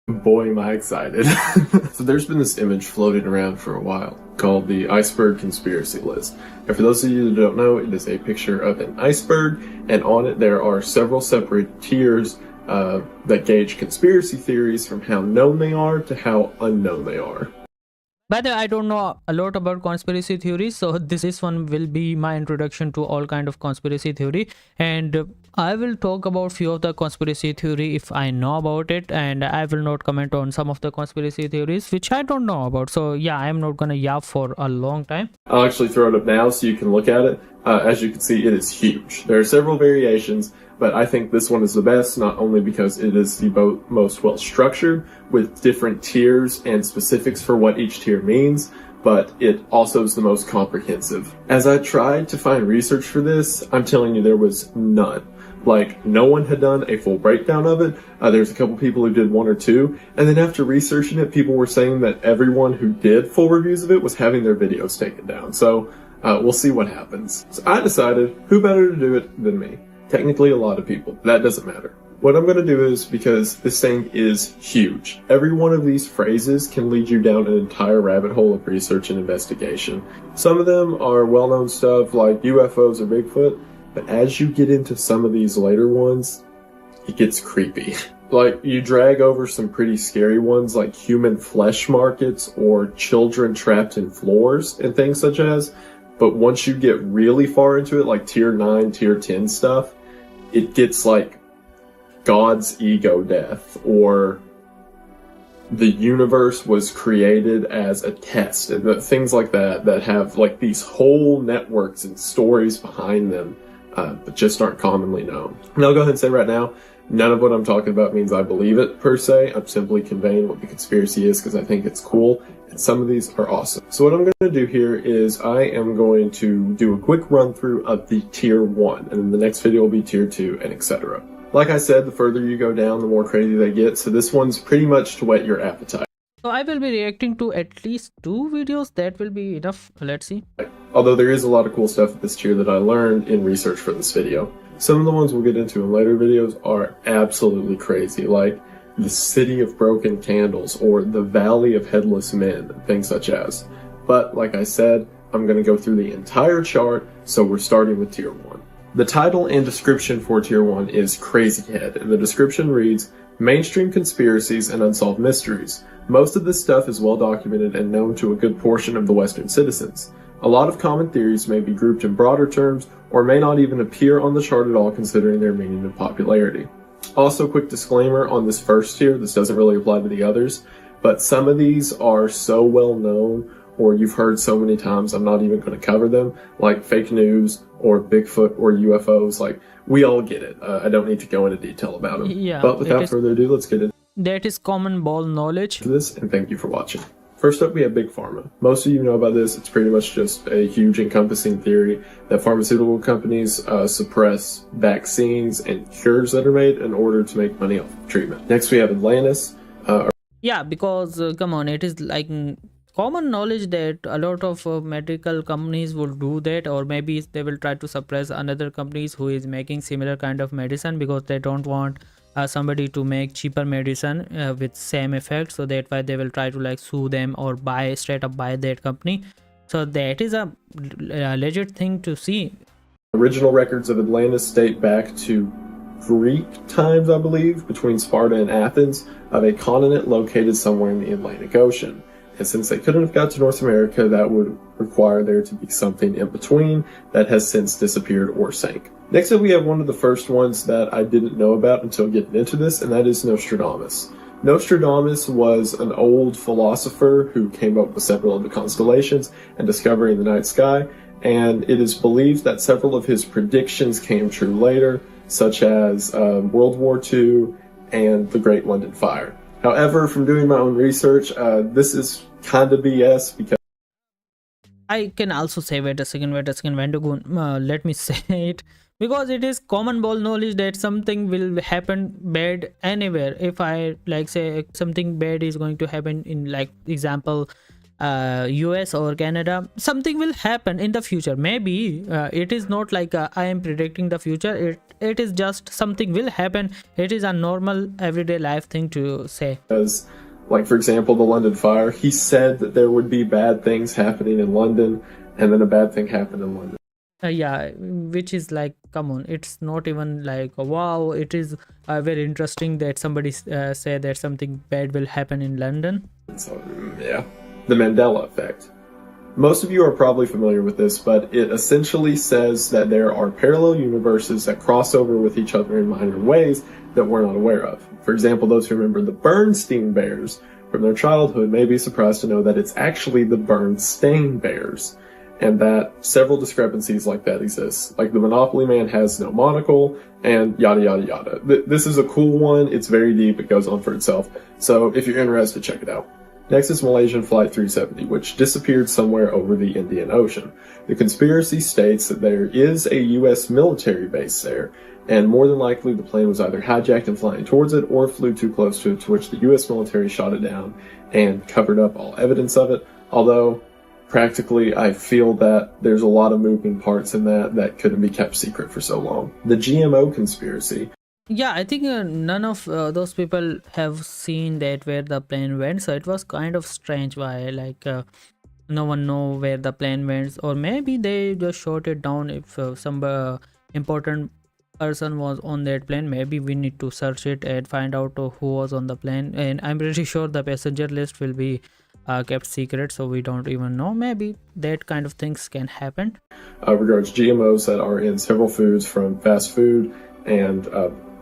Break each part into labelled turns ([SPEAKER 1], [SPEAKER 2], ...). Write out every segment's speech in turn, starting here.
[SPEAKER 1] Boy, am I excited. So there's been this image floating around for a while called the Iceberg conspiracy list. And for those of you that don't know, it is a picture of an iceberg, and on it there are several separate tiers that gauge conspiracy theories from how known they are to how unknown they are.
[SPEAKER 2] By the way, I don't know a lot about conspiracy theories, so this one will be my introduction to all kind of conspiracy theory, and I will talk about few of the conspiracy theory if I know about it, and I will not comment on some of the conspiracy theories which I don't know about. So yeah, I am not gonna yap for a long time.
[SPEAKER 1] I'll actually throw it up now so you can look at it. As you can see, it is huge. There are several variations, but I think this one is the best, not only because it is the most well structured with different tiers and specifics for what each tier means, but it also is the most comprehensive. As I tried to find research for this, I'm telling you there was none. Like, no one had done a full breakdown of it. There's a couple people who did one or two, and then after researching it, people were saying that everyone who did full reviews of it was having their videos taken down. So we'll see what happens. So I decided, who better to do it than me? Technically, a lot of people. That doesn't matter. What I'm going to do is, because this thing is huge, every one of these phrases can lead you down an entire rabbit hole of research and investigation. Some of them are well-known stuff like UFOs or Bigfoot, but as you get into some of these later ones, it gets creepy. Like, you drag over some pretty scary ones like human flesh markets or children trapped in floors and things such as, but once you get really far into it, like tier 9, tier 10 stuff, it gets like God's ego death, or the universe was created as a test, and things like that that have like these whole networks and stories behind them, but just aren't commonly known. And I'll go ahead and say right now, none of what I'm talking about means I believe it per se. I'm simply conveying what the conspiracy is because I think it's cool, and some of these are awesome. So what I'm going to do here is I am going to do a quick run through of the tier 1, and then the next video will be tier 2, and etc. Like I said, the further you go down, the more crazy they get, so this one's pretty much to whet your appetite.
[SPEAKER 2] So I will be reacting to at least 2 videos. That will be enough. Let's see.
[SPEAKER 1] Although there is a lot of cool stuff at this tier that I learned in research for this video. Some of the ones we'll get into in later videos are absolutely crazy, like the City of Broken Candles or the Valley of Headless Men, things such as. But like I said, I'm going to go through the entire chart, so we're starting with tier 1. The title and description for tier 1 is Crazy Head, and the description reads, mainstream conspiracies and unsolved mysteries. Most of this stuff is well documented and known to a good portion of the Western citizens. A lot of common theories may be grouped in broader terms, or may not even appear on the chart at all considering their meaning and popularity. Also, quick disclaimer on this first tier, this doesn't really apply to the others, but some of these are so well known, or you've heard so many times, I'm not even going to cover them, like fake news, or Bigfoot, or UFOs. Like, we all get it. I don't need to go into detail about them.
[SPEAKER 2] Yeah,
[SPEAKER 1] but without further ado, let's get into
[SPEAKER 2] that is common ball knowledge.
[SPEAKER 1] this, and thank you for watching. First up, we have Big Pharma. Most of you know about this. It's pretty much just a huge encompassing theory that pharmaceutical companies suppress vaccines and cures that are made in order to make money off of treatment. Next, we have Atlantis.
[SPEAKER 2] Yeah, because come on, it is like common knowledge that a lot of medical companies will do that, or maybe they will try to suppress another companies who is making similar kind of medicine because they don't want somebody to make cheaper medicine with same effect, so that why they will try to like sue them or buy straight up buy that company. So that is a legit thing to see.
[SPEAKER 1] Original records of Atlantis date back to Greek times, I believe, between Sparta and Athens, of a continent located somewhere in the Atlantic Ocean. And since they couldn't have got to North America, that would require there to be something in between that has since disappeared or sank. Next up, we have one of the first ones that I didn't know about until getting into this, and that is Nostradamus. Nostradamus was an old philosopher who came up with several of the constellations and discovering the night sky, and it is believed that several of his predictions came true later, such as World War II and the Great London Fire. However, from doing my own research, this is kind of BS because
[SPEAKER 2] I can also say, wait a second, when to go, let me say it, because it is common ball knowledge that something will happen bad anywhere. If I like say something bad is going to happen in, like example, US or Canada, something will happen in the future. Maybe it is not like I am predicting the future. It is just something will happen. It is a normal everyday life thing to say.
[SPEAKER 1] As, like, for example, the London fire, he said that there would be bad things happening in London, and then a bad thing happened in London.
[SPEAKER 2] Yeah, which is like, come on, it's not even like wow. It is very interesting that somebody said that something bad will happen in London.
[SPEAKER 1] So, yeah. The Mandela effect. Most of you are probably familiar with this, but it essentially says that there are parallel universes that cross over with each other in minor ways that we're not aware of. For example, those who remember the Bernstein Bears from their childhood may be surprised to know that it's actually the Bernstein Bears, and that several discrepancies like that exist. Like the Monopoly Man has no monocle, and yada yada yada. This is a cool one. It's very deep. It goes on for itself. So if you're interested, check it out. Next is Malaysian Flight 370, which disappeared somewhere over the Indian Ocean. The conspiracy states that there is a U.S. military base there, and more than likely the plane was either hijacked and flying towards it, or flew too close to it, to which the U.S. military shot it down and covered up all evidence of it. Although, practically, I feel that there's a lot of moving parts in that couldn't be kept secret for so long. The GMO conspiracy.
[SPEAKER 2] Yeah, I think none of those people have seen that where the plane went, so it was kind of strange why like no one know where the plane went, or maybe they just shot it down. If some important person was on that plane, maybe we need to search it and find out who was on the plane. And I'm pretty sure the passenger list will be kept secret, so we don't even know. Maybe that kind of things can happen.
[SPEAKER 1] Regards GMOs that are in several foods, from fast food and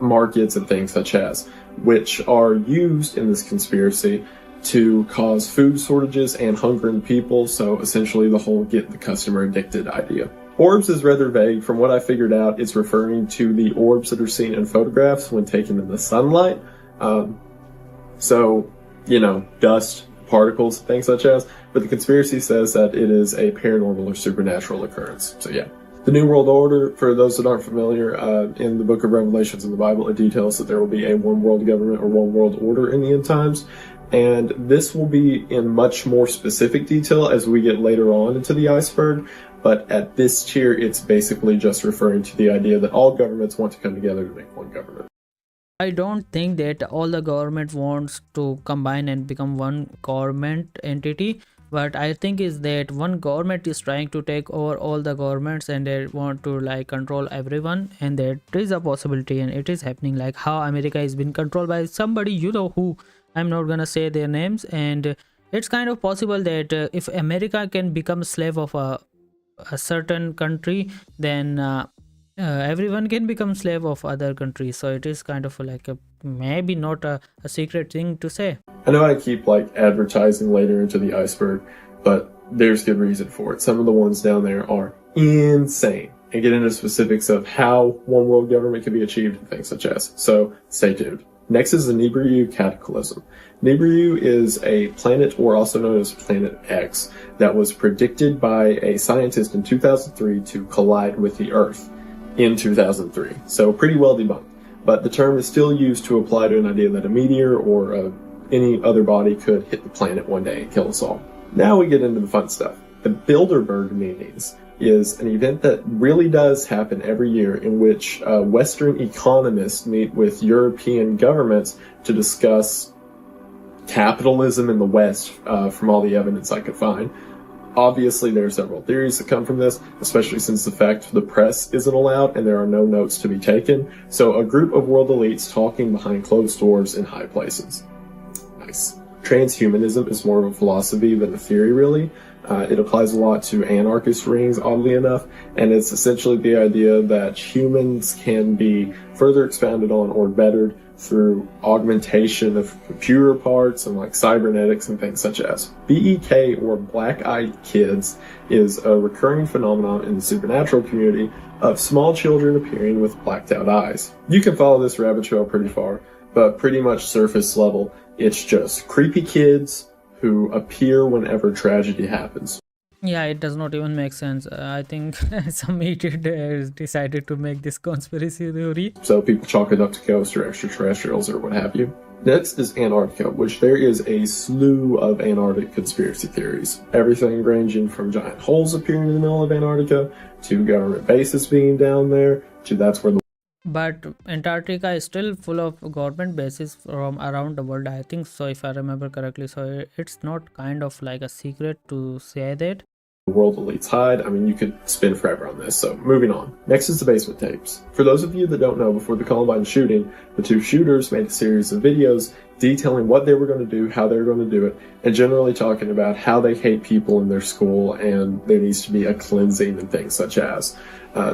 [SPEAKER 1] markets and things such as, which are used in this conspiracy to cause food shortages and hunger in people. So essentially the whole get the customer addicted idea. Orbs is rather vague. From what I figured out, it's referring to the orbs that are seen in photographs when taken in the sunlight. So, dust, particles, things such as. But the conspiracy says that it is a paranormal or supernatural occurrence. So yeah. The New World Order, for those that aren't familiar, in the book of Revelations in the Bible, it details that there will be a one world government or one world order in the end times. And this will be in much more specific detail as we get later on into the Iceberg. But at this tier, it's basically just referring to the idea that all governments want to come together to make one government.
[SPEAKER 2] I don't think that all the government wants to combine and become one government entity. What I think is that one government is trying to take over all the governments, and they want to like control everyone, and there is a possibility, and it is happening, like how America has been controlled by somebody who I'm not gonna say their names. And it's kind of possible that if America can become a slave of a certain country, then everyone can become slave of other countries. So it is kind of like maybe not a secret thing to say.
[SPEAKER 1] I know I keep advertising later into the Iceberg, but there's good reason for it. Some of the ones down there are insane, and get into specifics of how one world government can be achieved and things such as. So stay tuned. Next is the Nibiru Cataclysm. Nibiru is a planet, or also known as Planet X, that was predicted by a scientist in 2003 to collide with the Earth in 2003. So pretty well debunked. But the term is still used to apply to an idea that a meteor or any other body could hit the planet one day and kill us all. Now we get into the fun stuff. The Bilderberg meetings is an event that really does happen every year, in which Western economists meet with European governments to discuss capitalism in the West, from all the evidence I could find. Obviously, there are several theories that come from this, especially since the fact the press isn't allowed and there are no notes to be taken. So a group of world elites talking behind closed doors in high places. Nice. Transhumanism is more of a philosophy than a theory, really. It applies a lot to anarchist rings, oddly enough, and it's essentially the idea that humans can be further expounded on or bettered through augmentation of computer parts and cybernetics and things such as. BEK, or black-eyed kids, is a recurring phenomenon in the supernatural community of small children appearing with blacked-out eyes. You can follow this rabbit trail pretty far, but pretty much surface level, it's just creepy kids who appear whenever tragedy happens.
[SPEAKER 2] Yeah, it does not even make sense. I think some idiot has decided to make this conspiracy theory.
[SPEAKER 1] So people chalk it up to ghosts or extraterrestrials or what have you. Next is Antarctica, which there is a slew of Antarctic conspiracy theories. Everything ranging from giant holes appearing in the middle of Antarctica, to government bases being down there, to that's where the
[SPEAKER 2] But Antarctica is still full of government bases from around the world, I think so, if I remember correctly. So it's not kind of like a secret to say that.
[SPEAKER 1] world elites hide. I mean, you could spin forever on this, so moving on. Next is the basement tapes. For those of you that don't know, before the Columbine shooting, the two shooters made a series of videos detailing what they were going to do, how they were going to do it, and generally talking about how they hate people in their school and there needs to be a cleansing and things such as.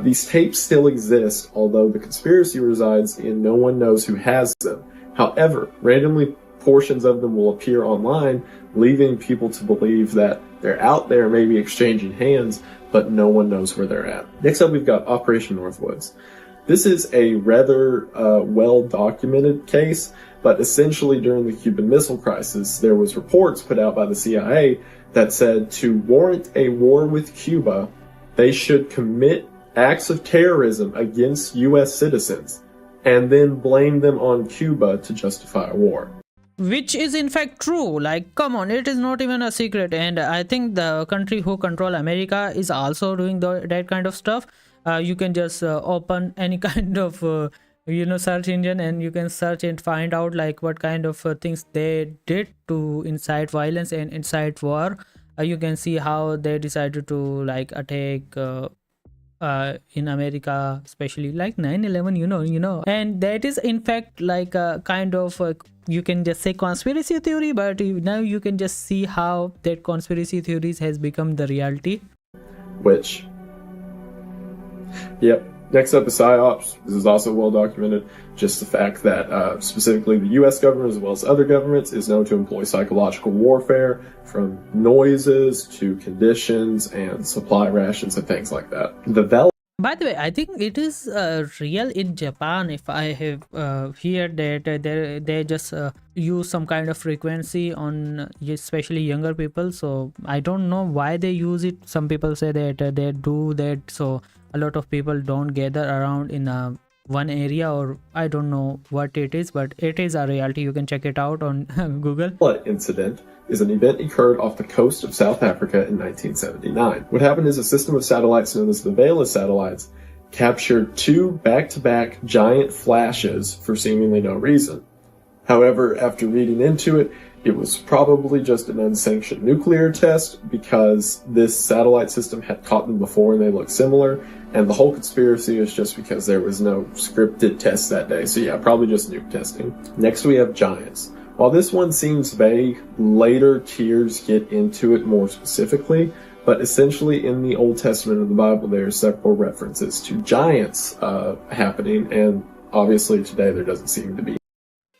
[SPEAKER 1] These tapes still exist, although the conspiracy resides in no one knows who has them. However, randomly portions of them will appear online, leaving people to believe that they're out there maybe exchanging hands, but no one knows where they're at. Next up, we've got Operation Northwoods. This is a rather well-documented case, but essentially during the Cuban Missile Crisis, there was reports put out by the CIA that said to warrant a war with Cuba, they should commit acts of terrorism against U.S. citizens and then blame them on Cuba to justify a war.
[SPEAKER 2] Which is in fact true. Like, come on, it is not even a secret. And I think the country who control America is also doing that kind of stuff. You can just open any kind of search engine, and you can search and find out like what kind of things they did to incite violence and incite war. You can see how they decided to like attack in America, especially like 9/11, and that is in fact like a kind of you can just say conspiracy theory, but now you can just see how that conspiracy theories has become the reality.
[SPEAKER 1] Which, yep. Next up is PSYOPs. This is also well documented. Just the fact that specifically the U.S. government, as well as other governments, is known to employ psychological warfare, from noises to conditions and supply rations and things like that.
[SPEAKER 2] By the way, I think it is real in Japan. If I have heard that they just use some kind of frequency on especially younger people. So I don't know why they use it. Some people say that they do that so a lot of people don't gather around in one area, or I don't know what it is, but it is a reality. You can check it out on Google.
[SPEAKER 1] Flood incident is an event occurred off the coast of South Africa in 1979. What happened is a system of satellites known as the Vela satellites captured two back-to-back giant flashes for seemingly no reason. However, after reading into it, it was probably just an unsanctioned nuclear test because this satellite system had caught them before and they looked similar, and the whole conspiracy is just because there was no scripted test that day. So yeah, probably just nuke testing. Next we have giants. While this one seems vague, later tiers get into it more specifically, but essentially in the Old Testament of the Bible there are several references to giants happening, and obviously today there doesn't seem to be.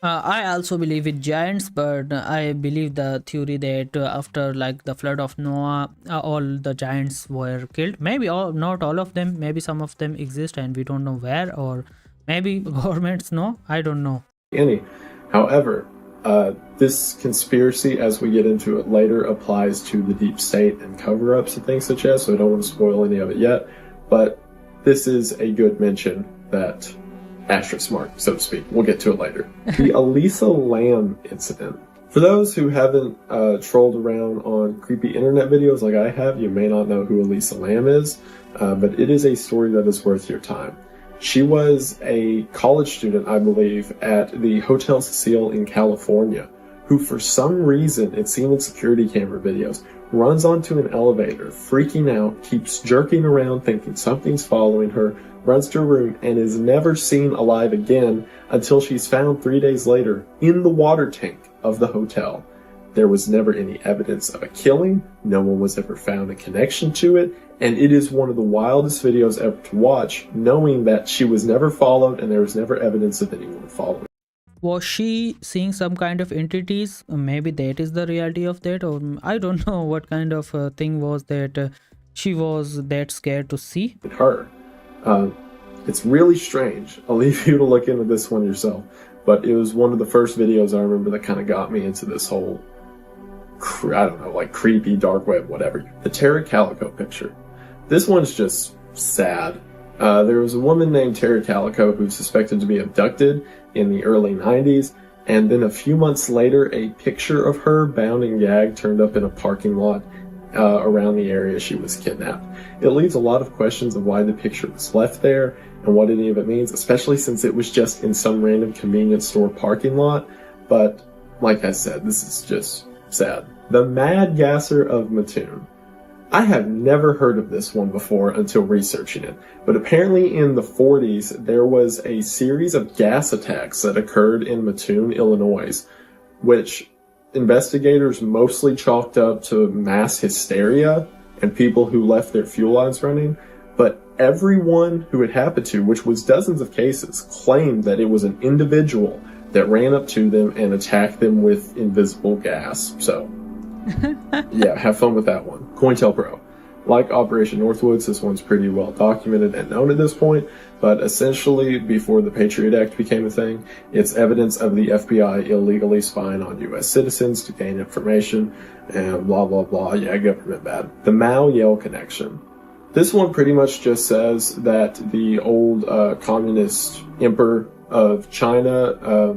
[SPEAKER 2] I also believe in giants, but I believe the theory that after like the flood of Noah, all the giants were killed. Maybe not all of them. Maybe some of them exist and we don't know where, or maybe governments know. I don't know.
[SPEAKER 1] However, this conspiracy, as we get into it later, applies to the deep state and cover-ups and things such as. So I don't want to spoil any of it yet, but this is a good mention that. Asterisk mark, so to speak. We'll get to it later. The Elisa Lam incident. For those who haven't trolled around on creepy internet videos like I have, you may not know who Elisa Lam is, but it is a story that is worth your time. She was a college student, I believe, at the Hotel Cecile in California, who for some reason, it's seen in security camera videos, runs onto an elevator, freaking out, keeps jerking around thinking something's following her, runs to her room, and is never seen alive again until she's found 3 days later in the water tank of the hotel. There was never any evidence of a killing, no one was ever found a connection to it, and it is one of the wildest videos ever to watch, knowing that she was never followed and there was never evidence of anyone following.
[SPEAKER 2] Was she seeing some kind of entities? Maybe that is the reality of that, or I don't know what kind of thing was that she was that scared to see.
[SPEAKER 1] Her. It's really strange. I'll leave you to look into this one yourself. But it was one of the first videos I remember that kind of got me into this whole, I don't know, like creepy, dark web, whatever. The Terra Calico picture. This one's just sad. There was a woman named Terra Calico who's suspected to be abducted in the early 90s, and then a few months later, a picture of her bound and gagged turned up in a parking lot around the area she was kidnapped. It leaves a lot of questions of why the picture was left there and what any of it means, especially since it was just in some random convenience store parking lot. But like I said, this is just sad. The Mad Gasser of Mattoon. I have never heard of this one before until researching it, but apparently in the 40s there was a series of gas attacks that occurred in Mattoon, Illinois, which investigators mostly chalked up to mass hysteria and people who left their fuel lines running, but everyone who it happened to, which was dozens of cases, claimed that it was an individual that ran up to them and attacked them with invisible gas. So yeah, have fun with that one. COINTELPRO. Like Operation Northwoods, this one's pretty well documented and known at this point, but essentially, before the Patriot Act became a thing, it's evidence of the FBI illegally spying on U.S. citizens to gain information, and blah, blah, blah. Yeah, government bad. The Mao-Yale connection. This one pretty much just says that the old communist emperor of China,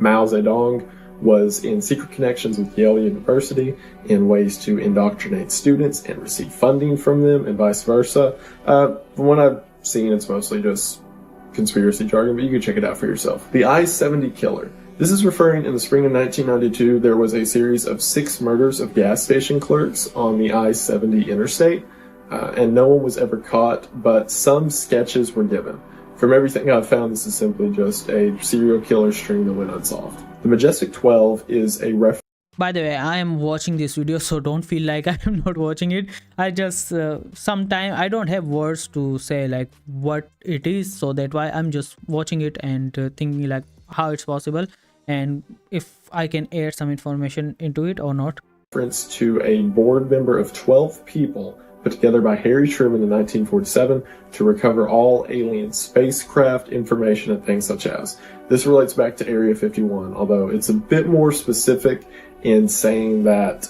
[SPEAKER 1] Mao Zedong, was in secret connections with Yale University in ways to indoctrinate students and receive funding from them and vice versa. From what I've seen, it's mostly just conspiracy jargon, but you can check it out for yourself. The I-70 killer. This is referring in the spring of 1992, there was a series of 6 murders of gas station clerks on the I-70 interstate, and no one was ever caught, but some sketches were given. From everything I've found, this is simply just a serial killer string that went unsolved. The Majestic 12 is a reference.
[SPEAKER 2] By the way, I am watching this video, so don't feel like I am not watching it. I just sometimes I don't have words to say like what it is, so that's why I'm just watching it and thinking like how it's possible and if I can add some information into it or not.
[SPEAKER 1] Reference to a board member of 12 people put together by Harry Truman in 1947 to recover all alien spacecraft information and things such as. This relates back to Area 51, although it's a bit more specific in saying that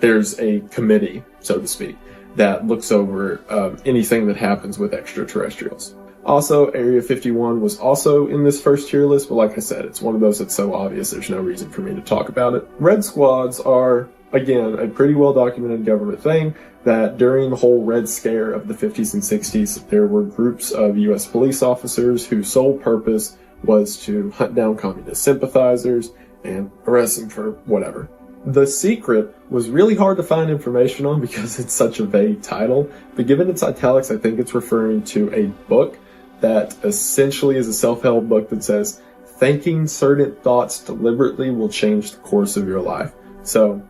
[SPEAKER 1] there's a committee, so to speak, that looks over anything that happens with extraterrestrials. Also, Area 51 was also in this first tier list, but like I said, it's one of those that's so obvious there's no reason for me to talk about it. Red Squads are, again, a pretty well documented government thing that during the whole Red Scare of the 50s and 60s, there were groups of U.S. police officers whose sole purpose was to hunt down communist sympathizers and arrest them for whatever. The Secret was really hard to find information on because it's such a vague title, but given its italics, I think it's referring to a book that essentially is a self-help book that says, thinking certain thoughts deliberately will change the course of your life. So,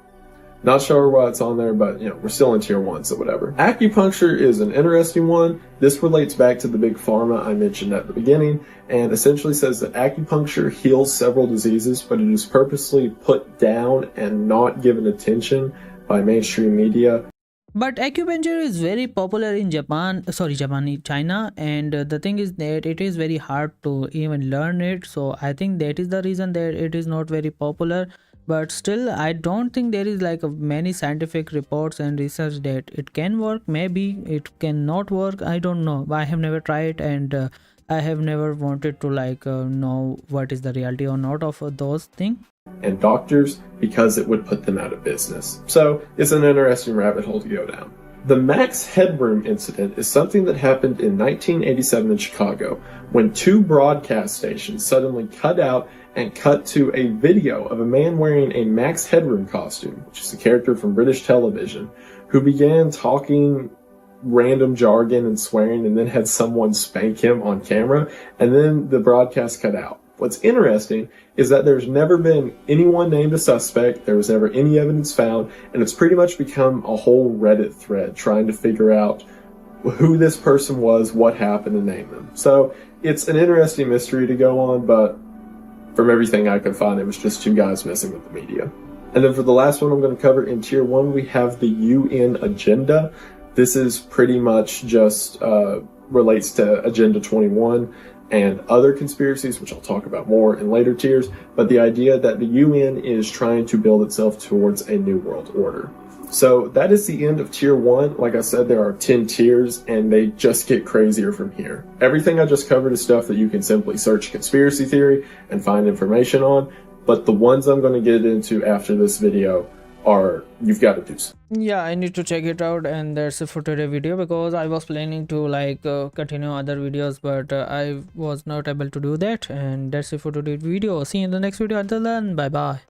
[SPEAKER 1] not sure why it's on there, but we're still in tier 1, so whatever. Acupuncture is an interesting one. This relates back to the big pharma I mentioned at the beginning, and essentially says that acupuncture heals several diseases, but it is purposely put down and not given attention by mainstream media.
[SPEAKER 2] But acupuncture is very popular in China, and the thing is that it is very hard to even learn it, so I think that is the reason that it is not very popular. But still, I don't think there is like many scientific reports and research that it can work. Maybe it cannot work, I don't know. I have never tried, and I have never wanted to know what is the reality or not of those things.
[SPEAKER 1] And doctors, because it would put them out of business. So it's an interesting rabbit hole to go down. The Max Headroom incident is something that happened in 1987 in Chicago when 2 broadcast stations suddenly cut out and cut to a video of a man wearing a Max Headroom costume, which is a character from British television, who began talking random jargon and swearing and then had someone spank him on camera, and then the broadcast cut out. What's interesting is that there's never been anyone named a suspect, there was never any evidence found, and it's pretty much become a whole Reddit thread trying to figure out who this person was, what happened, and name them. So it's an interesting mystery to go on, but from everything I could find, it was just 2 guys messing with the media. And then for the last one I'm going to cover in tier 1, we have the UN agenda. This is pretty much just relates to Agenda 21 and other conspiracies, which I'll talk about more in later tiers, but the idea that the UN is trying to build itself towards a new world order. So that is the end of tier 1. Like I said, there are 10 tiers and they just get crazier from here. Everything I just covered is stuff that you can simply search conspiracy theory and find information on, but the ones I'm going to get into after this video are you've got to do so.
[SPEAKER 2] Yeah, I need to check it out, and that's it for today video, because I was planning to like continue other videos, but I was not able to do that. And that's it for today's video. See you in the next video. Until then, bye bye.